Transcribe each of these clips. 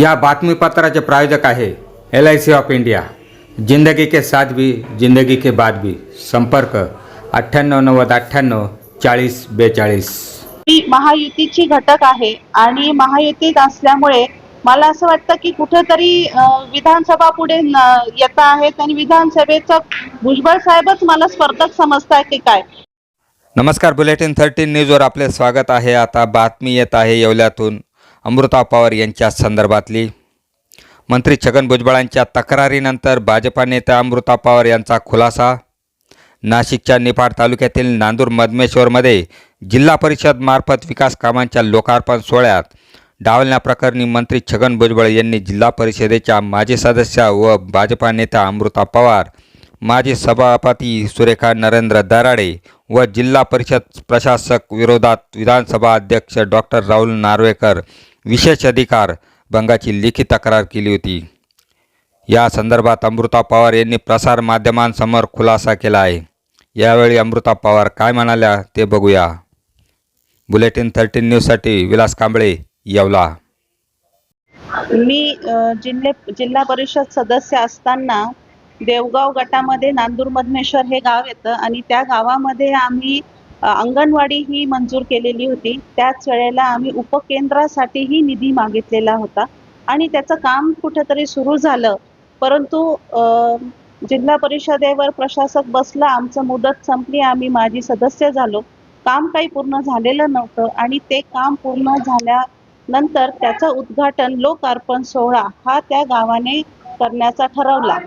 या बातमीपत्राचे प्रायोजक आहे LIC ऑफ इंडिया। जिंदगी के साथ भी जिंदगी के बाद भी। संपर्क 9890984042। मी महायुतीची घटक आहे आणि महायुतीत असल्यामुळे मला असं वाटतं की कुठेतरी विधानसभा पुढे येता आहेत आणि विधानसभेचं भुजबळ साहेबच मला स्पर्धक समजताय की काय। नमस्कार, बुलेटिन 13 न्यूजवर आपले स्वागत आहे। आता बातमी येत आहे येवल्यातून अमृता पवार यांच्या संदर्भातली। मंत्री छगन भुजबळांच्या तक्रारीनंतर भाजपा नेत्या अमृता पवार यांचा खुलासा। नाशिकच्या निफाड तालुक्यातील नांदूर मधमेश्वरमध्ये जिल्हा परिषद मार्फत विकास कामांच्या लोकार्पण सोहळ्यात डावलण्याप्रकरणी मंत्री छगन भुजबळ यांनी जिल्हा परिषदेच्या माजी सदस्य व भाजपा नेत्या अमृता पवार, माजी सभापती सुरेखा नरेंद्र दराडे व जिल्हा परिषद प्रशासक विरोधात विधानसभा अध्यक्ष डॉक्टर राहुल नार्वेकर विशेष अधिकार भंगाची लिखित तक्रार केली होती। या संदर्भात अमृता पवार यांनी प्रसार माध्यमांसमोर खुलासा केला आहे। यावेळी अमृता पवार काय म्हणाल्या ते बघूया। बुलेटिन 13 न्यूजसाठी विलास कांबळे, येवला। मी जिल्हा परिषद सदस्य असताना देवगाव गटामध्ये नांदूर मधमेश्वर हे गाव येतं आणि त्या गावामध्ये आम्ही अंगणवाडी ही मंजूर केलेली होती। त्याच वेळेला आम्ही उपकेंद्रासाठीही निधी मागितलेला होता आणि त्याचं काम कुठेतरी सुरू झालं, परंतु जिल्हा परिषदेवर प्रशासक बसला, आमचं मुदत संपली, आम्ही माजी सदस्य झालो, काम काही पूर्ण झालेलं नव्हतं आणि ते काम पूर्ण झाल्यानंतर त्याचं उद्घाटन लोकार्पण सोहळा हा त्या गावाने करण्याचा ठरवला।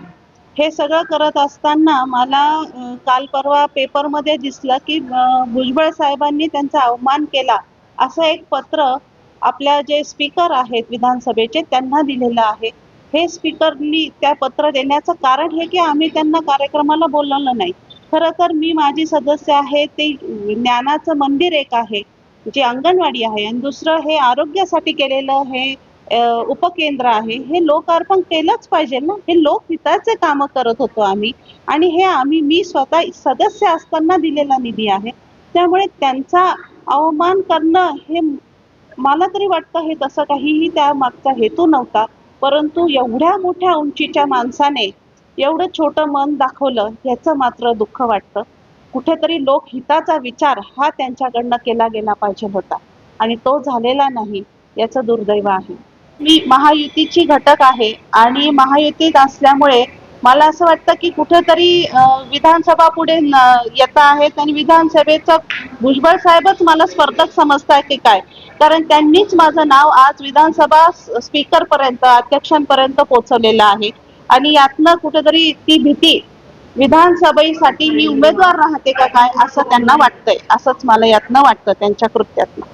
हे सगळं करत असताना मला काल परवा पेपरमध्ये दिसलं की भुजबळ साहेबांनी त्यांचा अवमान केला असं एक पत्र आपल्या जे स्पीकर आहेत विधानसभेचे त्यांना दिलेलं आहे। हे स्पीकरनी त्या पत्र देण्याचं कारण हे की आम्ही त्यांना कार्यक्रमाला बोलवलं नाही। खरं तर मी माझी सदस्य आहे ते ज्ञानाचं मंदिर एक आहे जे अंगणवाडी आहे आणि दुसरं हे आरोग्यासाठी केलेलं हे उपकेंद्र आहे, हे लोकार्पण केलंच पाहिजे ना। हे लोकहिताचे कामं करत होतो आम्ही आणि हे मी स्वतः सदस्य असताना दिलेला निधी आहे, त्यामुळे त्यांचा अवमान करणं हे मला तरी वाटतं हे तसं काहीही त्या मागचा हेतू नव्हता, परंतु एवढ्या मोठ्या उंचीच्या माणसाने एवढं छोटं मन दाखवलं याचं मात्र दुःख वाटतं। कुठेतरी लोकहिताचा विचार हा त्यांच्याकडनं केला गेला पाहिजे होता आणि तो झालेला नाही, याचं दुर्दैव आहे। मी महायुतीची घटक आहे आणि महायुतीत असल्यामुळे मला असं वाटतं की कुठेतरी विधानसभा पुढे येता आहेत आणि विधानसभेचं भुजबळ साहेबच मला स्पर्धक समजताय की काय, कारण त्यांनीच माझं नाव आज विधानसभा स्पीकरपर्यंत अध्यक्षांपर्यंत पोहोचवलेलं आहे आणि यातनं कुठेतरी ती भीती विधानसभेसाठी मी उमेदवार राहते का काय असं त्यांना वाटतंय, असंच मला यातनं वाटतं त्यांच्या कृत्यातनं।